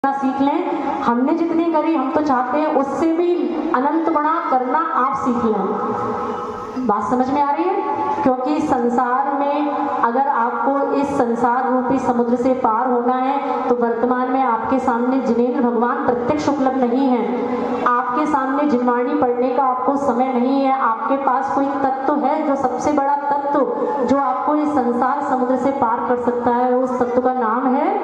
सीख लें। हमने जितनी करी हम तो चाहते हैं उससे भी अनंत गुणा करना आप सीख लें। बात समझ में आ रही है? क्योंकि संसार में अगर आपको इस संसार रूपी समुद्र से पार होना है तो वर्तमान में आपके सामने जिनेंद्र भगवान प्रत्यक्ष उपलब्ध नहीं है। आपके सामने जिनवाणी पढ़ने का आपको समय नहीं है। आपके पास कोई तत्व है जो सबसे बड़ा तत्व जो आपको इस संसार समुद्र से पार कर सकता है, उस तत्व का नाम है।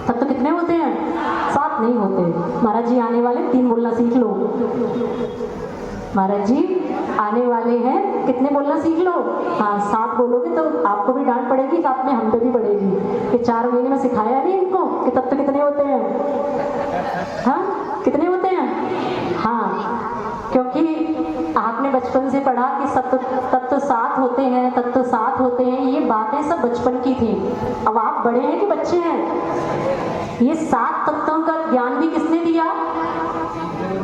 तत्व कितने होते हैं? 7 नहीं होते। महाराज जी आने वाले, 3 बोलना सीख लो। महाराज जी आने वाले हैं, कितने बोलना सीख लो। हाँ 7 बोलोगे तो आपको भी डांट पड़ेगी, साथ में हम पे भी पड़ेगी कि 4 महीने में सिखाया नहीं इनको कि तत्व कितने होते हैं। हाँ कितने होते हैं? हाँ क्योंकि आपने बचपन से पढ़ा कि तत्व 7 होते हैं, तत्व 7 होते हैं। ये बातें सब बचपन की थी। अब आप बड़े हैं कि बच्चे हैं? ये 7 तत्वों का ज्ञान भी किसने दिया?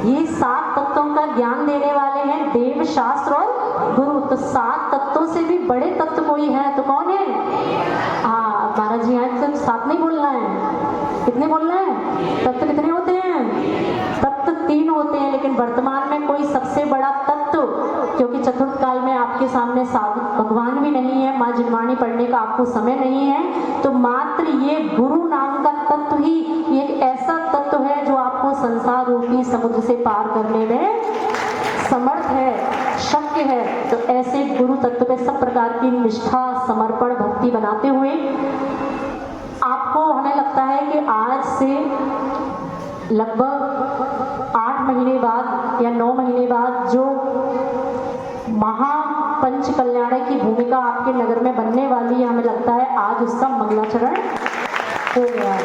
ये 7 तत्वों का ज्ञान देने वाले हैं देव, शास्त्र और गुरु। तो 7 तत्वों से भी बड़े तत्व कोई है तो कौन है? हाँ महाराज जी यहाँ तो 7 नहीं बोलना है। कितने बोलना है? तत्व कितने होते हैं? तत्व 3 होते हैं, लेकिन वर्तमान में कोई सबसे बड़ा तत्व, क्योंकि चतुर्थ काल में आपके सामने साधु भगवान भी नहीं है, माँ जिनवाणी पढ़ने का आपको समय नहीं है, तो मात्र ये गुरु नाम का तत्व ही एक ऐसा तत्व है जो आपको संसार रूपी समुद्र से पार करने में समर्थ है, शक्य है। तो ऐसे गुरु तत्व पे सब प्रकार की निष्ठा, समर्पण, भक्ति बनाते हुए आपको, हमें लगता है कि आज से लगभग 8 महीने बाद या 9 महीने बाद जो महापंच कल्याण की भूमिका आपके नगर में बनने वाली है, हमें लगता है आज उसका मंगलाचरण हो गया।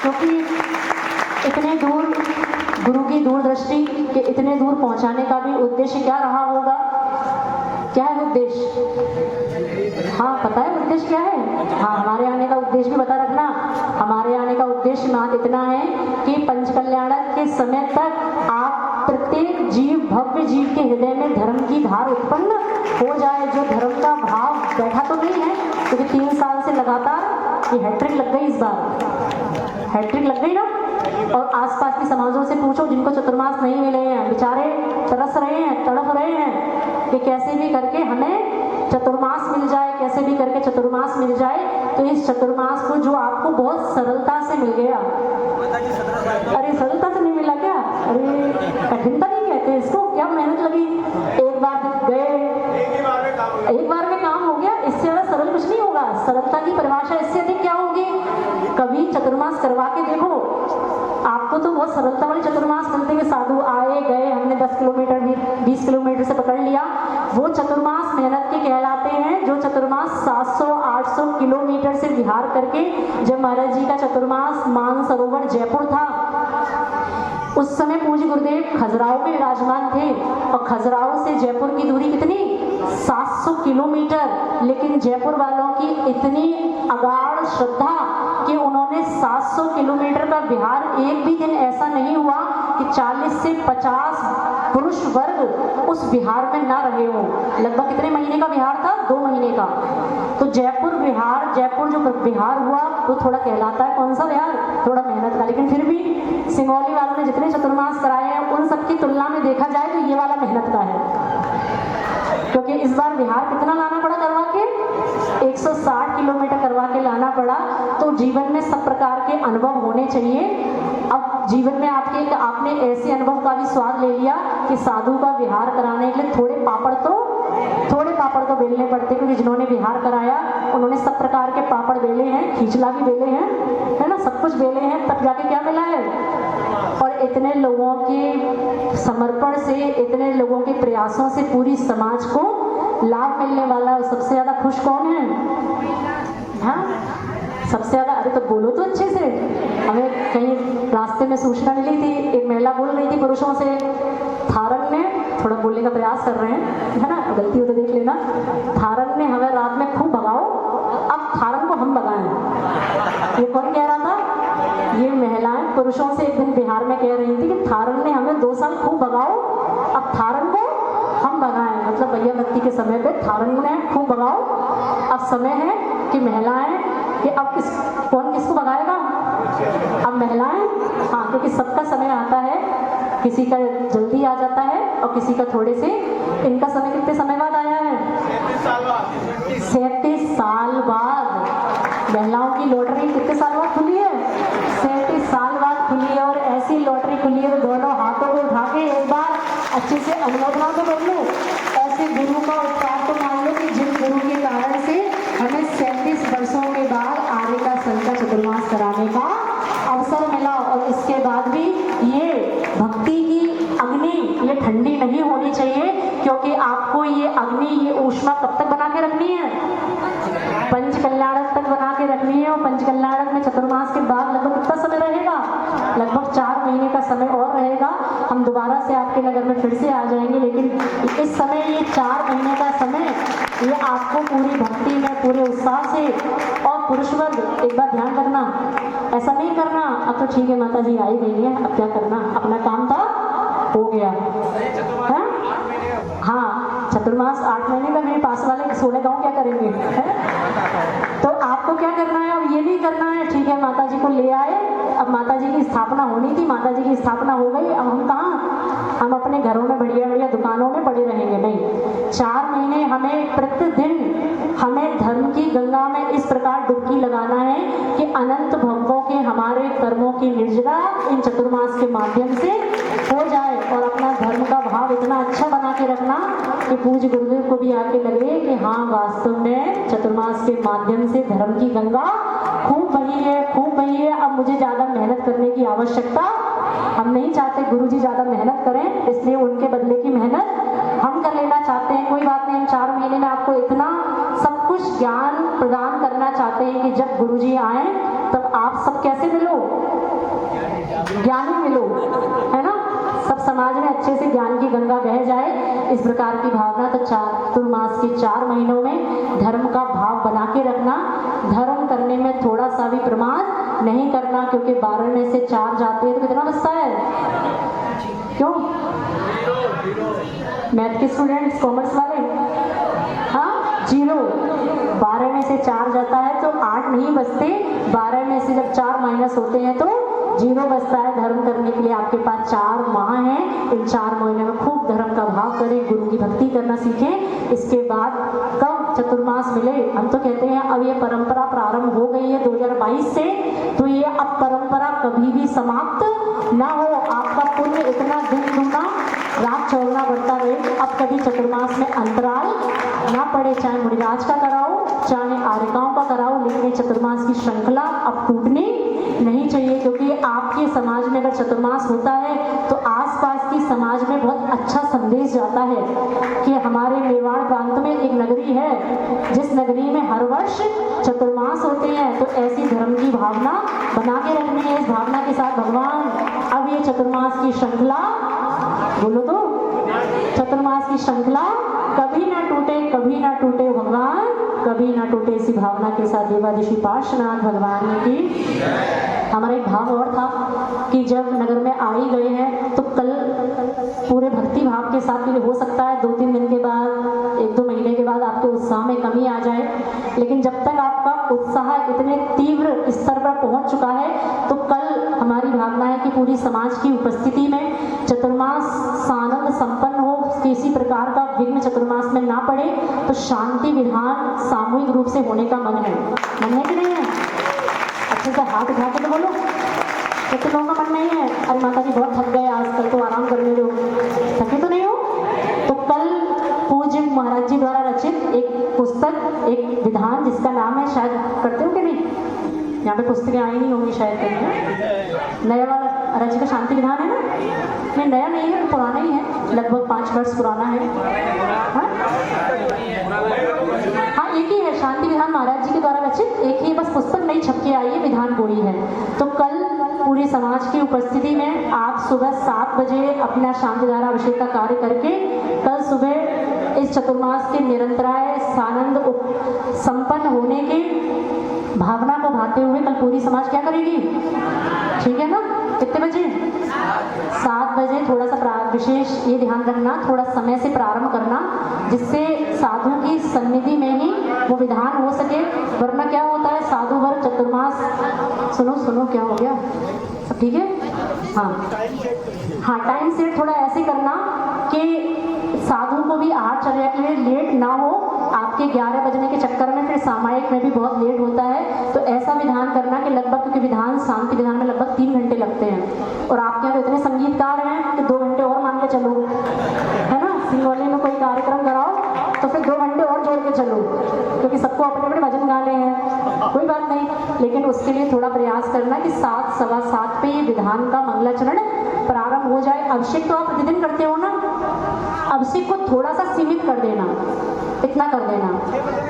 क्योंकि इतने दूर गुरु की दूरदृष्टि के इतने दूर पहुंचाने का भी उद्देश्य क्या रहा होगा? क्या है उद्देश्य? हाँ पता है उद्देश्य क्या है? हाँ हमारे आने का उद्देश्य भी बता रखना। हमारे आने का उद्देश्य मात्र इतना है कि पंच कल्याणक के समय तक आप प्रत्येक जीव, भव्य जीव के हृदय में धर्म की धार उत्पन्न हो जाए। जो धर्म का भाव बैठा तो नहीं है, क्योंकि 3 साल से लगातार ये हैट्रिक लग गई। इस बार हैट्रिक लग गई ना। और आसपास के समाजों से पूछो जिनको चतुर्मास नहीं मिले हैं, बेचारे तरस रहे हैं, तड़प रहे हैं कि कैसे भी करके हमें चतुर्मास मिल जाए, कैसे भी करके चतुर्मास मिल जाए। तो इस चतुर्मास को जो आपको बहुत सरलता से मिल गया। अरे सरलता से नहीं मिला क्या? अरे कठिनता नहीं कहते इसको, क्या मेहनत लगी। एक बार गए, एक बार में काम हो गया। इससे ज्यादा सरल कुछ नहीं होगा। सरलता की परिभाषा इससे अधिक क्या होगी? कभी चतुर्मास करवा के देखो, आपको तो बहुत सरलता वाली चतुर्मास मिलते हैं। साधु आए गए, हमने 10 किलोमीटर भी 20 किलोमीटर से पकड़ लिया। वो चतुर्मास मेहनत के कहलाते हैं। जो चतुर्मास 700-800 किलोमीटर से विहार करके, जब महाराज जी का चतुर्मास मानसरोवर जयपुर था, उस समय पूज्य गुरुदेव खजुराहो में विराजमान थे। और खजुराहो से जयपुर की दूरी कितनी? 700 किलोमीटर। लेकिन जयपुर वालों की इतनी अगाध श्रद्धा कि उन्होंने 700 किलोमीटर का विहार, एक भी दिन ऐसा नहीं हुआ कि 40 से 50 पुरुष वर्ग उस विहार में ना रहे हो। लगभग कितने महीने का विहार था? 2 महीने का। तो जयपुर विहार, जयपुर जो विहार हुआ वो थोड़ा कहलाता है कौन सा विहार? थोड़ा मेहनत का। लेकिन फिर भी सिंगौली वालों ने जितने चतुर्मास कराए हैं उन सबकी तुलना में देखा जाए तो ये वाला मेहनत का है। क्योंकि इस बार विहार कितना लाना पड़ा करवा के? 160 किलोमीटर करवा के लाना पड़ा। तो जीवन में सब प्रकार के अनुभव होने चाहिए। अब जीवन में आपने ऐसे अनुभव का भी स्वाद ले लिया कि साधु का विहार कराने के लिए थोड़े पापड़ तो बेलने पड़ते, क्योंकि जिन्होंने विहार कराया उन्होंने सब प्रकार के पापड़ बेले हैं, खींचला भी बेले हैं, है ना, सब कुछ बेले हैं, तब जाके क्या मिला है। और इतने लोगों के समर्पण से, इतने लोगों के प्रयासों से पूरी समाज को लाभ मिलने वाला है। सबसे ज्यादा खुश कौन है? हाँ सबसे ज्यादा। अरे तो बोलो तो अच्छे से। हमें कहीं रास्ते में सूचना मिली थी, एक महिला बोल रही थी पुरुषों से, थारन ने, थोड़ा बोलने का प्रयास कर रहे हैं, है ना, गलती हो तो देख लेना, थारन ने हमें रात में खूब भगाओ, अब थारन को हम भगाएं। ये कौन कह रहा था? ये महिलाएं पुरुषों से एक दिन बिहार में कह रही थी कि थारन ने हमें 2 साल खूब भगाओ, अब थारन को हम भगाएं। मतलब भैया भक्ति के समय पे थारन ने खूब भगाओ, अब समय है कि महिलाएं कि अब कौन किसको भगाएगा? अब महिलाएं, हाँ, क्योंकि सबका समय आता है, किसी का जल्दी आ जाता है और किसी का थोड़े से। इनका समय कितने समय बाद आया है? 37 साल बाद। महिलाओं की लॉटरी कितने साल बाद खुली है? 37 साल बाद खुली है। और ऐसी लॉटरी खुली है तो दोनों हाथों को उठा के एक बार अच्छे से अनुमोदना तो कर लो। ऐसे गुरु का उपकार तो मान लो कि जिन गुरु के कारण से हमें 37 वर्षों के बाद आने का संकट चतुर्मास कराने का अवसर मिला। और इसके बाद भी ये भक्ति की अग्नि ये ठंडी नहीं होनी चाहिए, क्योंकि आपको ये अग्नि, ये ऊष्मा कब तक बना के रखनी है? पंचकल्याणक तक बना के रखनी है। और पंचकल्याणक में चतुर्मास के बाद लगभग कितना समय रहेगा? लगभग 4 महीने का समय और रहेगा। हम दोबारा से आपके नगर में फिर से आ जाएंगे, लेकिन इस समय ये 4 महीने का समय ये आपको पूरी भक्ति में पूरे उत्साह से, और पुरुष वर्ग एक बार ध्यान करना, ऐसा नहीं करना अब तो ठीक है माता जी आई गई है अब क्या करना, अपना काम था हो गया है। हाँ, चतुर्मास 8 महीने का, मेरे पास वाले 16 गाँव क्या करेंगे है? तो आपको क्या करना है? अब ये नहीं करना है ठीक है माता जी को ले आए, अब माता जी की स्थापना होनी थी, माता जी की स्थापना हो गई, अब हम कहाँ, हम अपने घरों में बढ़िया बढ़िया दुकानों में पड़े रहेंगे। नहीं, 4 महीने हमें प्रतिदिन हमें धर्म की गंगा में इस प्रकार डुबकी लगाना है कि अनंत भवों के हमारे कर्मों की निर्जरा इन चतुर्मास के माध्यम से हो जाए। और अपना धर्म का भाव इतना अच्छा बना के रखना कि पूज्य गुरुदेव को भी आके लगे कि हाँ वास्तव में चतुर्मास के माध्यम से धर्म की गंगा खूब बही है, खूब बही है। अब मुझे ज़्यादा मेहनत करने की आवश्यकता हम नहीं चाहते, गुरुजी ज़्यादा मेहनत करें, इसलिए उनके बदले की मेहनत हम कर लेना चाहते हैं। कोई बात नहीं, हम 4 महीने में आपको इतना सब कुछ ज्ञान प्रदान करना चाहते हैं कि जब गुरुजी आए तब आप सब कैसे मिलो? ज्ञानी मिलो, है ना? सब समाज में अच्छे से ज्ञान की गंगा बह जाए, इस प्रकार की भावना। तो चतुर्मास के 4 महीनों में धर्म का भाव बना के रखना, धर्म करने में थोड़ा सा भी प्रमाद नहीं करना, क्योंकि 12 में से 4 जाते हैं तो कितना बचता है? क्यों? मैथ के स्टूडेंट्स, कॉमर्स वाले, हाँ 0। 12 में से 4 जाता है तो 8 नहीं बचते, 12 में से जब 4 माइनस होते हैं तो 0 बचता है। धर्म करने के लिए आपके पास 4 माह हैं, इन 4 महीने में खूब धर्म का भाव करें, गुरु की भक्ति करना सीखें। इसके बाद कब चतुर्मास मिले? हम तो कहते हैं अब ये परंपरा प्रारंभ हो गई है 2022 से, तो ये अब परंपरा कभी भी समाप्त ना हो। आपका पुण्य इतना दिन दूना रात चौगुना बढ़ता रहे, अब कभी चतुर्मास में अंतराल ना पड़े, चाहे मुनिराज का कराओ चाहे आर्यकाओं का कराओ, लेकिन चतुर्मास की श्रृंखला अब टूटनी नहीं चाहिए। क्योंकि आपके समाज में अगर चतुर्मास होता है तो आसपास की समाज में बहुत अच्छा संदेश जाता है कि हमारे मेवाड़ प्रांत में एक नगरी है जिस नगरी में हर वर्ष चतुर्मास होते हैं। तो ऐसी धर्म की भावना बना के रखनी है। इस भावना के साथ भगवान अब ये चतुर्मास की श्रृंखला, बोलो तो, चतुर्मास की श्रृंखला कभी ना टूटे, कभी ना टूटे भगवान, कभी ना टूटे। इसी भावना के साथ देवादिशी पार्श्वनाथ भगवान की। हमारा एक भाव और था कि जब नगर में आ ही गए हैं तो कल पूरे भक्ति भाव के साथ भी हो सकता है 2-3 दिन के बाद, 1-2 महीने के बाद आपके उत्साह में कमी आ जाए, लेकिन जब तक आपका उत्साह इतने तीव्र स्तर पर पहुंच चुका है तो कल हमारी भावना है कि पूरी समाज की उपस्थिति में चतुर्मास सानंद संपन्न हो, किसी प्रकार का विघ्न चतुर्मास में ना पड़े। तो शांति विधान सामूहिक रूप से होने का मन है कि नहीं है? अच्छे से हाथ उठा के तो बोलो, कितने लोगों का मन नहीं है? अरे माता जी बहुत थक गए आज, कल तो आराम करने दो, थके तो नहीं हो? तो कल पूज्य महाराज जी द्वारा रचित एक पुस्तक, एक विधान जिसका नाम है, शायद करते हो कि नहीं, यहाँ पे पुस्तकें आई नहीं होंगी शायद कहीं, नया वाला रचित का शांति विधान है ना? नहीं नया नहीं है, पुराना ही है, लगभग 5 वर्ष पुराना है। हाँ एक ही है, शांति विधान महाराज जी के द्वारा रचित एक ही, बस पुस्तक नहीं छप के आई है, विधान पूरी है। तो कल पूरी समाज की उपस्थिति में आप सुबह 7 बजे अपना शांतिधारा अभिषेक का कार्य करके कल सुबह इस चतुर्मास के निरंतराय सानंद संपन्न होने की भावना को भाते हुए कल पूरी समाज क्या करेगी? ठीक है ना? कितने बजे? 7 बजे। थोड़ा सा विशेष ये ध्यान रखना, थोड़ा समय से प्रारंभ करना, जिससे साधु की सन्निधि में ही वो विधान हो सके, वरना क्या होता है साधु वर्ग चतुर्मास। सुनो सुनो, क्या हो गया, सब ठीक है? हाँ हाँ, टाइम सेट थोड़ा ऐसे करना कि साधु को भी आहारचर्या के लिए लेट ना हो, आपके 11 बजने के चक्कर में फिर सामायिक में भी बहुत लेट होता है। तो ऐसा विधान करना कि लगभग, क्योंकि विधान शांति विधान में लगभग 3 घंटे लगते हैं, और आपके यहाँ तो इतने संगीतकार हैं कि 2 घंटे और मान के चलो, है ना? सिंगौली में कोई कार्यक्रम कराओ तो फिर 2 घंटे और जोड़ के चलो, क्योंकि सबको अपने अपने भजन गाने हैं, कोई बात नहीं। लेकिन उसके लिए थोड़ा प्रयास करना कि 7, सवा 7 पे ये विधान का मंगलाचरण प्रारंभ हो जाए। अभिषेक तो आप प्रतिदिन करते हो ना, अभिषेक को थोड़ा सा सीमित कर देना, इतना कर देना।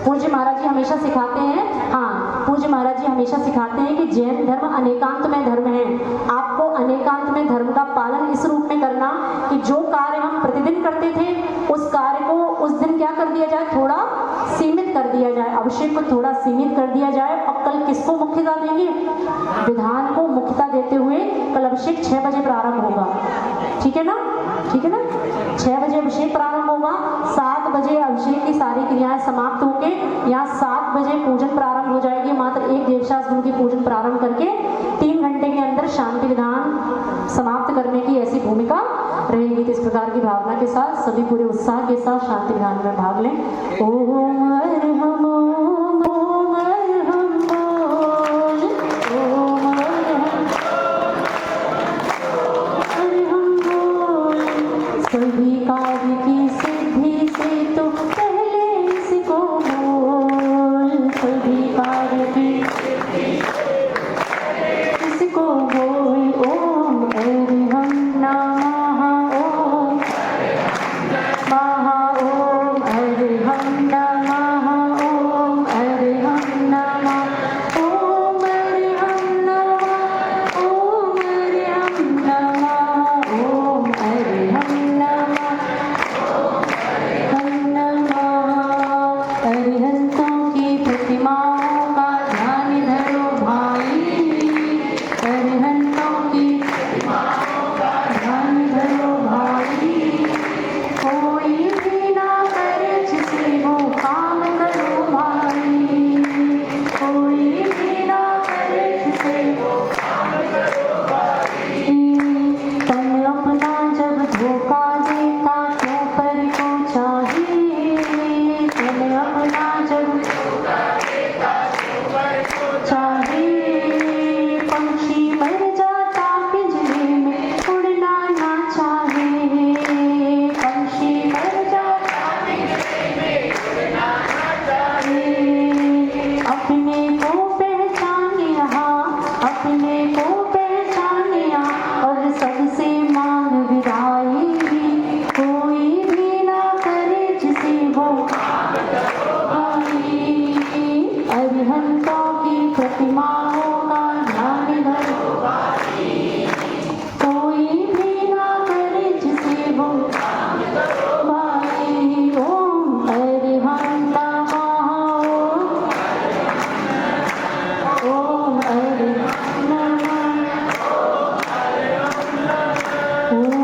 पूज्य महाराज जी हमेशा सिखाते हैं, हाँ, पूज्य महाराज जी हमेशा सिखाते हैं कि जैन धर्म अनेकांत में धर्म है। आपको अनेकांत में धर्म का पालन इस रूप में करना कि जो कार्य हम प्रतिदिन करते थे उस कार्य को उस दिन क्या कर दिया जाए, थोड़ा सीमित कर दिया जाए, अभिषेक को थोड़ा सीमित कर दिया जाए। और कल किसको मुख्यता देंगे? विधान को मुख्यता देते हुए कल अभिषेक 6 बजे प्रारंभ होगा, ठीक है ना? ठीक है ना? 6 बजे अभिषेक प्रारंभ होगा, 7 बजे अभिषेक की सारी क्रियाएं समाप्त होंगे, यहाँ 7 बजे पूजन प्रारंभ हो जाएगी। मात्र एक देवशास्त्र गुरु की पूजन प्रारंभ करके 3 घंटे के अंदर शांति विधान समाप्त करने की ऐसी भूमिका रहेगी। तो इस प्रकार की भावना के साथ सभी पूरे उत्साह के साथ शांति विधान में भाग लें। ओम अरहम ओम अरहम बोल, ओम अरहम बोल, सभी कार्य की सिद्धि से तो पहले इसको बोल, सभी कार्य की इसको बोल। ओम अरहम नमः, ओम महा, ओम अरहम नमः, ओम अरहम नमः, ओम अरहम नमः, ओम अरहम नमः, ओम अरहम नमः, ओम नमः। अरिहंतों की प्रतिमाओं का ध्यान धरो भाई, अरिहंतों की ध्यान धरो भाई, कोई भी ना करे जिसे वो काम करो भाई, कोई भी ना करे जिसे वो काम करो भाई। तन अपना जब धोखा देता क्यों पर को चाहिए, तन अपना जब धोखा देता क्यों पर को चाहिए, पंछी मर जाता पिंजरे में उड़ना ना चाहे, पंछी मर जाता पिंजरे में उड़ना ना चाहे। अपने को पहचानिया, अपने को पहचानिया और सबसे मांग विदाई, कोई भी ना करे जिसे वो भाई। अरिहंतों की प्रतिमाओं का ध्यान धरो भाई, कोई भी ना करे जिसे वो भाई। ओम अरिहं नमः, ओम अरिहं नमः, ओम